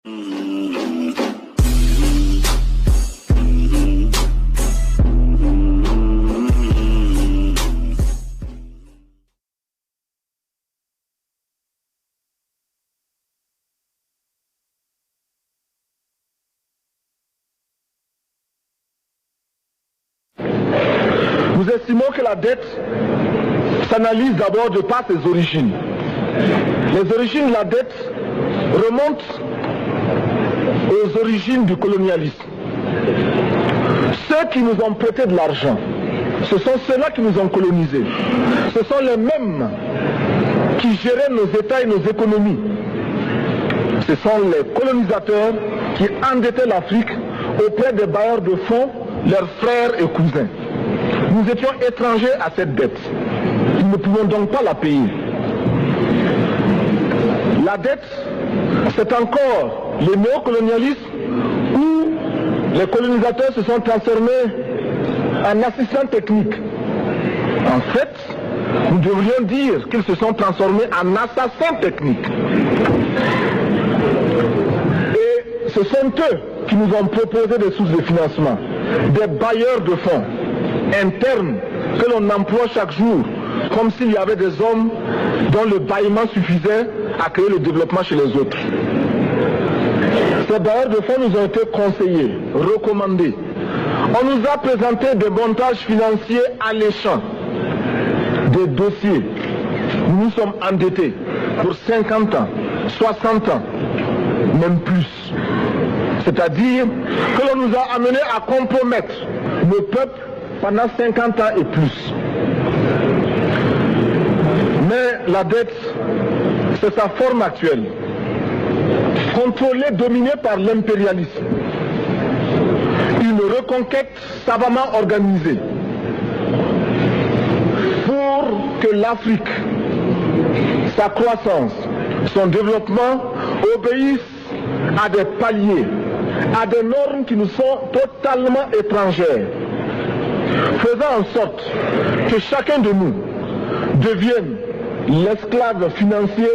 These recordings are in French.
Nous estimons que la dette s'analyse d'abord de par ses origines. Les origines de la dette remontent aux origines du colonialisme. Ceux qui nous ont prêté de l'argent, ce sont ceux-là qui nous ont colonisés. Ce sont les mêmes qui géraient nos États et nos économies. Ce sont les colonisateurs qui endettaient l'Afrique auprès des bailleurs de fonds, leurs frères et cousins. Nous étions étrangers à cette dette. Nous ne pouvions donc pas la payer. La dette, c'est encore le néocolonialisme où les colonisateurs se sont transformés en assistants techniques. En fait, nous devrions dire qu'ils se sont transformés en assassins techniques. Et ce sont eux qui nous ont proposé des sources de financement, des bailleurs de fonds internes que l'on emploie chaque jour, comme s'il y avait des hommes dont le bâillement suffisait à créer le développement chez les autres. Ces bailleurs de fonds nous ont été conseillés, recommandés. On nous a présenté des montages financiers alléchants, des dossiers. Nous nous sommes endettés pour 50 ans, 60 ans, même plus. C'est-à-dire que l'on nous a amenés à compromettre le peuple pendant 50 ans et plus. Mais la dette, c'est sa forme actuelle. Contrôlée, dominée par l'impérialisme. Une reconquête savamment organisée pour que l'Afrique, sa croissance, son développement obéissent à des paliers, à des normes qui nous sont totalement étrangères, faisant en sorte que chacun de nous devienne l'esclave financier,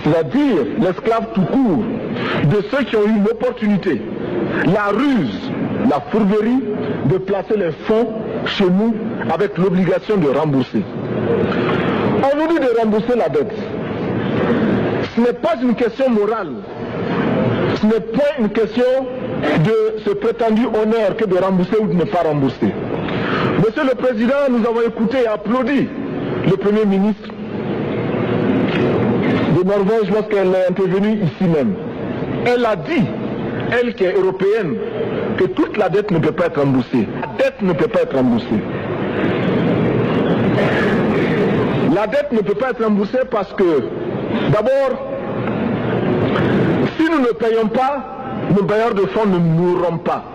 c'est-à-dire l'esclave tout court, de ceux qui ont eu l'opportunité, la ruse, la fourberie de placer les fonds chez nous avec l'obligation de rembourser. On nous dit de rembourser la dette. Ce n'est pas une question morale. Ce n'est pas une question de ce prétendu honneur que de rembourser ou de ne pas rembourser. Monsieur le Président, nous avons écouté et applaudi le Premier ministre de Norvège lorsqu'elle est intervenue ici même. Elle a dit, elle qui est européenne, que toute la dette ne peut pas être remboursée. La dette ne peut pas être remboursée. La dette ne peut pas être remboursée parce que, d'abord, si nous ne payons pas, nos bailleurs de fonds ne mourront pas.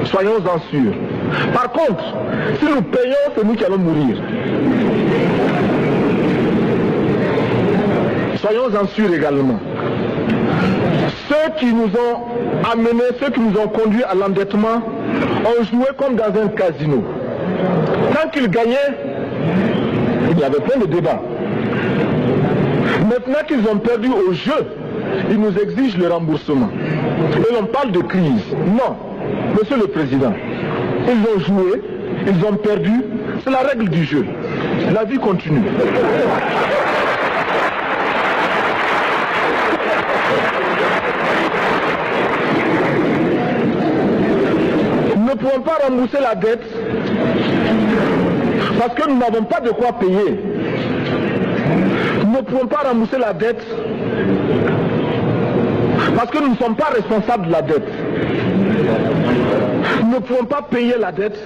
Soyons-en sûrs. Par contre, si nous payons, c'est nous qui allons mourir. Soyons-en sûrs également. Ceux qui nous ont amenés, ceux qui nous ont conduits à l'endettement, ont joué comme dans un casino. Quand ils gagnaient, il y avait plein de débats. Maintenant qu'ils ont perdu au jeu, ils nous exigent le remboursement. Et l'on parle de crise. Non, Monsieur le Président, ils ont joué, ils ont perdu, c'est la règle du jeu. La vie continue. Nous ne pouvons pas rembourser la dette parce que nous n'avons pas de quoi payer. Nous ne pouvons pas rembourser la dette parce que nous ne sommes pas responsables de la dette. Nous ne pouvons pas payer la dette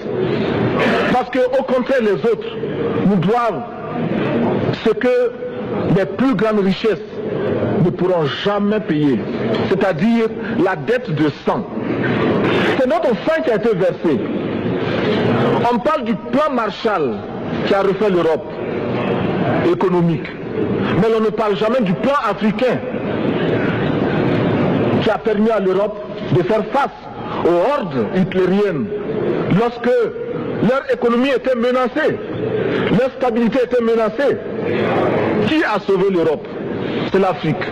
parce qu'au contraire les autres nous doivent ce que les plus grandes richesses ne pourront jamais payer, c'est-à-dire la dette de sang. C'est notre sang qui a été versé. On parle du plan Marshall qui a refait l'Europe économique, mais on ne parle jamais du plan africain qui a permis à l'Europe de faire face aux hordes hitlériennes lorsque leur économie était menacée, leur stabilité était menacée. Qui a sauvé l'Europe? c'est l'Afrique.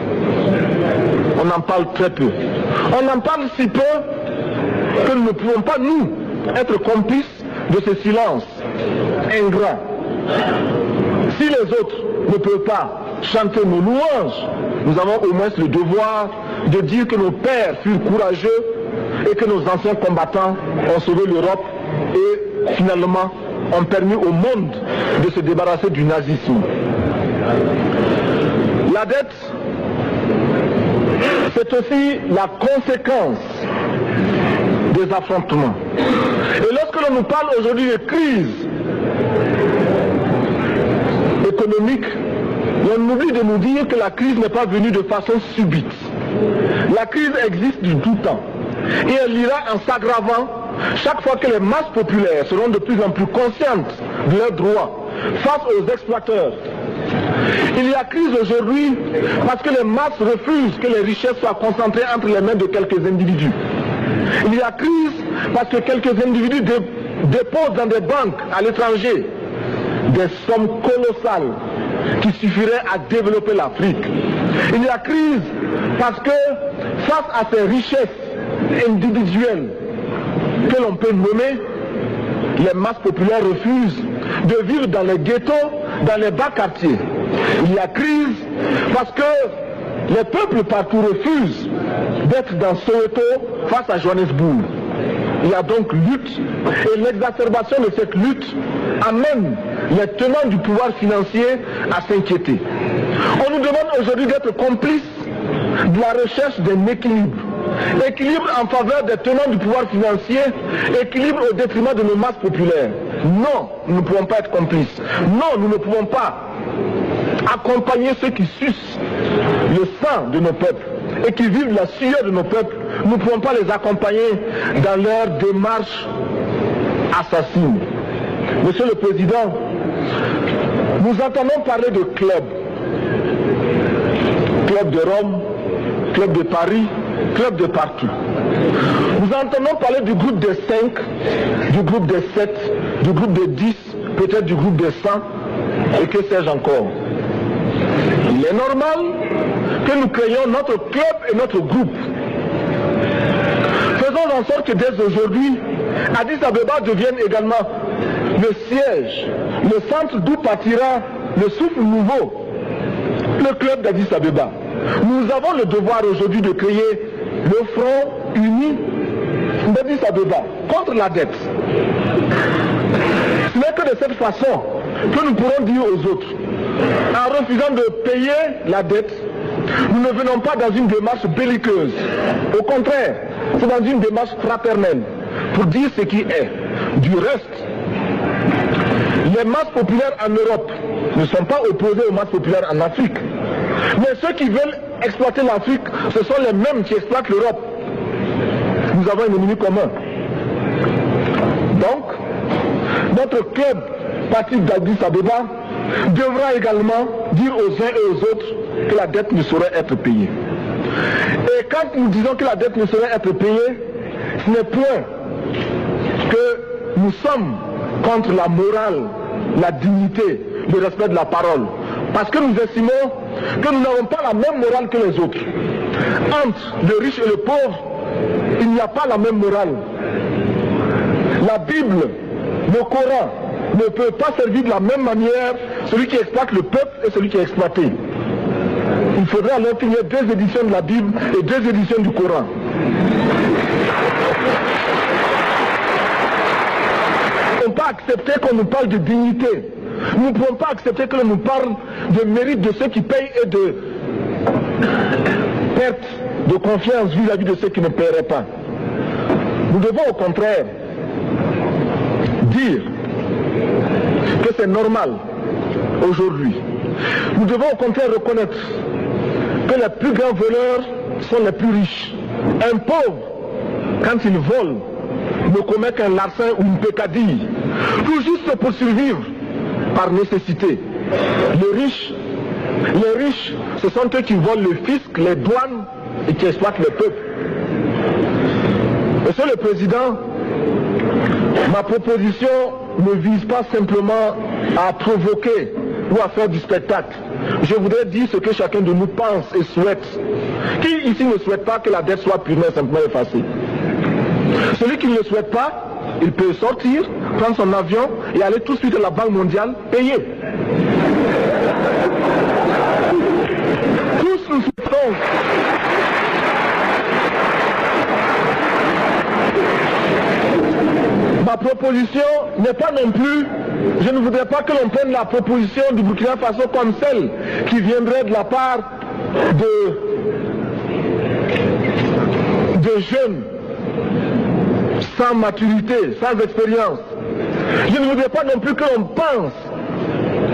On en parle très peu. On en parle si peu que nous ne pouvons pas, nous, être complices de ce silence ingrat. Si les autres ne peuvent pas chanter nos louanges, nous avons au moins le devoir de dire que nos pères furent courageux et que nos anciens combattants ont sauvé l'Europe et finalement ont permis au monde de se débarrasser du nazisme. La dette, c'est aussi la conséquence des affrontements. Et lorsque l'on nous parle aujourd'hui de crise économique, on oublie de nous dire que la crise n'est pas venue de façon subite. La crise existe du tout temps. Et elle ira en s'aggravant chaque fois que les masses populaires seront de plus en plus conscientes de leurs droits face aux exploiteurs. Il y a crise aujourd'hui parce que les masses refusent que les richesses soient concentrées entre les mains de quelques individus. Il y a crise parce que quelques individus déposent dans des banques à l'étranger des sommes colossales qui suffiraient à développer l'Afrique. Il y a crise parce que face à ces richesses individuelles que l'on peut nommer, les masses populaires refusent de vivre dans les ghettos, dans les bas quartiers. Il y a crise parce que les peuples partout refusent d'être dans Soweto face à Johannesburg. Il y a donc lutte et l'exacerbation de cette lutte amène les tenants du pouvoir financier à s'inquiéter. On nous demande aujourd'hui d'être complices de la recherche d'un équilibre. Équilibre en faveur des tenants du pouvoir financier, équilibre au détriment de nos masses populaires. Non, nous ne pouvons pas être complices. Non, nous ne pouvons pas accompagner ceux qui sucent le sang de nos peuples et qui vivent la sueur de nos peuples. Nous ne pouvons pas les accompagner dans leur démarche assassine. Monsieur le Président, nous entendons parler de clubs. Club de Rome, club de Paris, club de partout. Nous entendons parler du groupe des 5, du groupe des 7, du groupe des 10, peut-être du groupe des 100, et que sais-je encore. Il est normal que nous créions notre club et notre groupe. Faisons en sorte que dès aujourd'hui, Addis Abeba devienne également le siège, le centre d'où partira le souffle nouveau, le club d'Addis Abeba. Nous avons le devoir aujourd'hui de créer le front uni d'Addis Abeba contre la dette. Ce n'est que de cette façon que nous pourrons dire aux autres, en refusant de payer la dette, nous ne venons pas dans une démarche belliqueuse. Au contraire, c'est dans une démarche fraternelle pour dire ce qui est. Du reste, les masses populaires en Europe ne sont pas opposées aux masses populaires en Afrique. Mais ceux qui veulent exploiter l'Afrique, ce sont les mêmes qui exploitent l'Europe. Nous avons un ennemi commun. Donc, notre club parti d'Addis Abeba devra également dire aux uns et aux autres que la dette ne saurait être payée. Et quand nous disons que la dette ne saurait être payée, ce n'est point que nous sommes contre la morale, la dignité, le respect de la parole. Parce que nous estimons que nous n'avons pas la même morale que les autres. Entre le riche et le pauvre, il n'y a pas la même morale. La Bible, le Coran, ne peut pas servir de la même manière celui qui exploite le peuple et celui qui est exploité. Il faudrait alors qu'il y ait 2 éditions de la Bible et 2 éditions du Coran. Nous ne pouvons pas accepter qu'on nous parle de dignité. Nous ne pouvons pas accepter que l'on nous parle de mérite de ceux qui payent et de perte de confiance vis-à-vis de ceux qui ne paieraient pas. Nous devons au contraire dire que c'est normal aujourd'hui. Nous devons au contraire reconnaître que les plus grands voleurs sont les plus riches. Un pauvre, quand il vole, ne commet qu'un larcin ou une peccadille, tout juste pour survivre par nécessité. Les riches, ce sont eux qui volent le fisc, les douanes et qui exploitent le peuple. Monsieur le Président, ma proposition ne vise pas simplement à provoquer ou à faire du spectacle. je voudrais dire ce que chacun de nous pense et souhaite. Qui ici ne souhaite pas que la dette soit purement et simplement effacée? Celui qui ne le souhaite pas, il peut sortir, prendre son avion et aller tout de suite à la Banque mondiale payer. Tous nous souhaitons. Ma proposition n'est pas non plus, je ne voudrais pas que l'on prenne la proposition du Burkina Faso comme celle qui viendrait de la part de jeunes sans maturité, sans expérience. Je ne voudrais pas non plus que l'on pense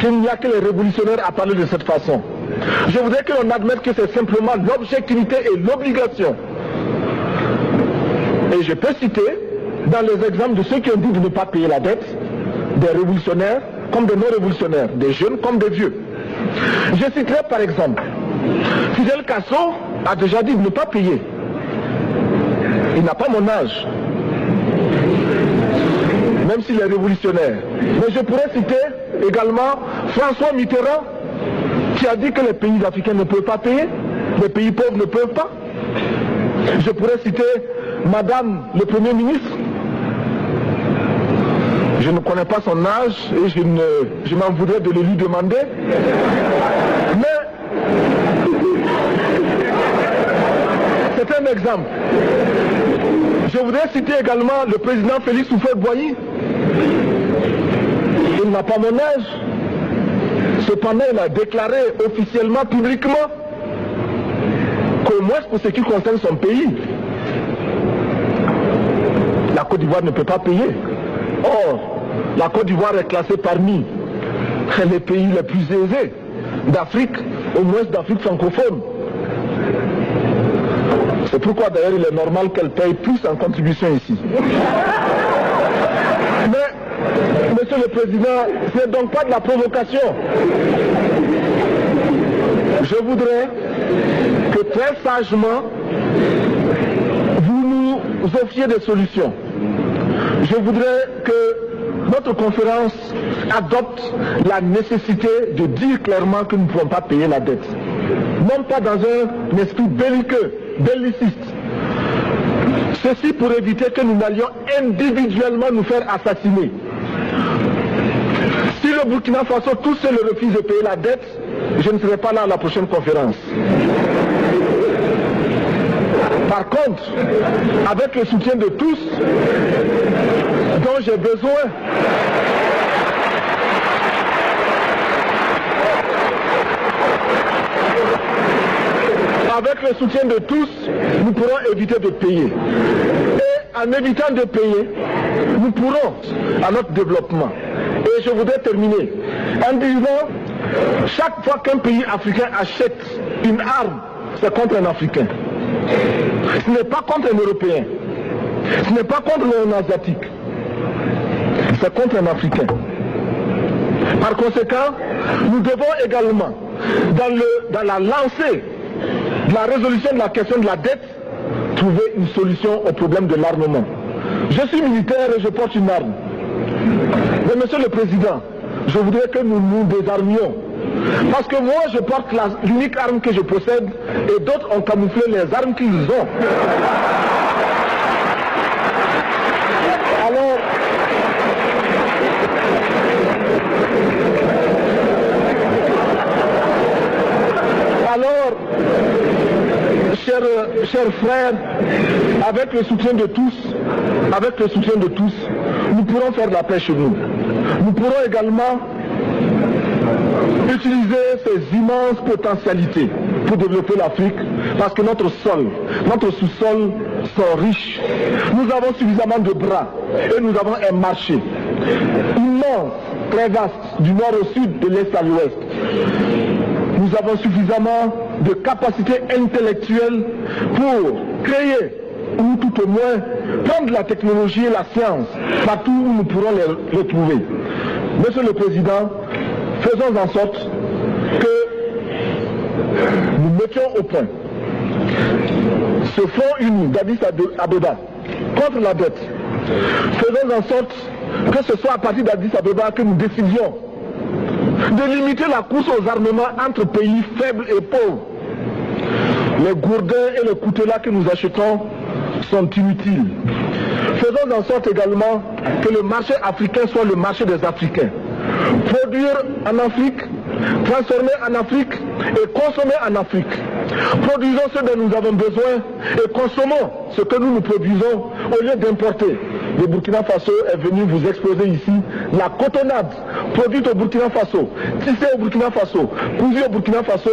qu'il n'y a que les révolutionnaires à parler de cette façon. Je voudrais que l'on admette que c'est simplement l'objectivité et l'obligation. Et je peux citer dans les exemples de ceux qui ont dit de ne pas payer la dette, des révolutionnaires comme des non-révolutionnaires, des jeunes comme des vieux. Je citerai par exemple, Fidel Castro a déjà dit de ne pas payer. Il n'a pas mon âge, même s'il est révolutionnaire. Mais je pourrais citer également François Mitterrand, qui a dit que les pays africains ne peuvent pas payer, les pays pauvres ne peuvent pas. Je pourrais citer Madame le Premier ministre. Je ne connais pas son âge et je m'en voudrais de le lui demander. Mais c'est un exemple. Je voudrais citer également le président Félix Houphouët-Boigny. Il n'a pas mon âge. Cependant, il a déclaré officiellement, publiquement, qu'au moins pour ce qui concerne son pays, la Côte d'Ivoire ne peut pas payer. Or, la Côte d'Ivoire est classée parmi les pays les plus aisés d'Afrique, au moins d'Afrique francophone. C'est pourquoi d'ailleurs il est normal qu'elle paye plus en contribution ici. Mais, Monsieur le Président, ce n'est donc pas de la provocation. Je voudrais que très sagement, vous nous offriez des solutions. Je voudrais que notre conférence adopte la nécessité de dire clairement que nous ne pouvons pas payer la dette. Non pas dans un esprit belliqueux, belliciste. Ceci pour éviter que nous n'allions individuellement nous faire assassiner. Si le Burkina Faso tout seul refuse de payer la dette, je ne serai pas là à la prochaine conférence. Par contre, avec le soutien de tous, dont j'ai besoin, avec le soutien de tous, nous pourrons éviter de payer. Et en évitant de payer, nous pourrons à notre développement. Et je voudrais terminer en disant, chaque fois qu'un pays africain achète une arme, c'est contre un Africain. Ce n'est pas contre un Européen. Ce n'est pas contre un Asiatique. C'est contre un Africain. Par conséquent, nous devons également, dans la lancée de la résolution de la question de la dette, trouver une solution au problème de l'armement. Je suis militaire et je porte une arme. Mais Monsieur le Président, je voudrais que nous nous désarmions. Parce que moi, je porte l'unique arme que je possède et d'autres ont camouflé les armes qu'ils ont. Alors, chers frères, avec le soutien de tous, nous pourrons faire la paix chez nous. Nous pourrons également utiliser ces immenses potentialités pour développer l'Afrique, parce que notre sous-sol sont riches. Nous avons suffisamment de bras et nous avons un marché immense, très vaste, du nord au sud, de l'est à l'ouest. Nous avons suffisamment de capacités intellectuelles pour créer, ou tout au moins prendre la technologie et la science partout où nous pourrons les retrouver. Monsieur le Président, faisons en sorte que nous mettions au point ce front uni d'Addis Abeba contre la dette. Faisons en sorte que ce soit à partir d'Addis Abeba que nous décidions de limiter la course aux armements entre pays faibles et pauvres. Les gourdins et les coutelas que nous achetons sont inutiles. Faisons en sorte également que le marché africain soit le marché des Africains. Produire en Afrique, transformer en Afrique et consommer en Afrique. Produisons ce dont nous avons besoin et consommons ce que nous produisons au lieu d'importer. Le Burkina Faso est venu vous exposer ici la cotonnade produite au Burkina Faso, tissée au Burkina Faso, cousue au Burkina Faso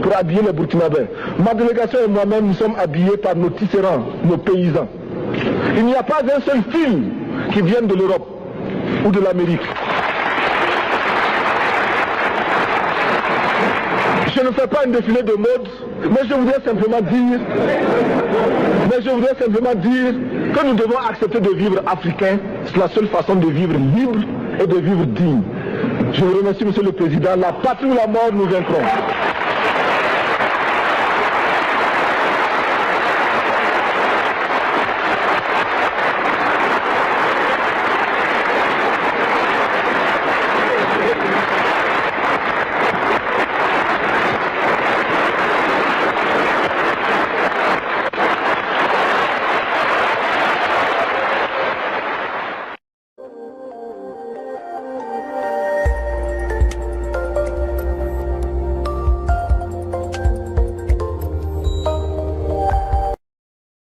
pour habiller les Burkinabés. Ma délégation et moi-même, nous sommes habillés par nos tisserands, nos paysans. Il n'y a pas un seul fil qui vienne de l'Europe ou de l'Amérique. Je ne fais pas un défilé de mode, mais je voudrais simplement dire que nous devons accepter de vivre africain. C'est la seule façon de vivre libre et de vivre digne. Je vous remercie, Monsieur le Président. La patrie ou la mort, nous vaincrons.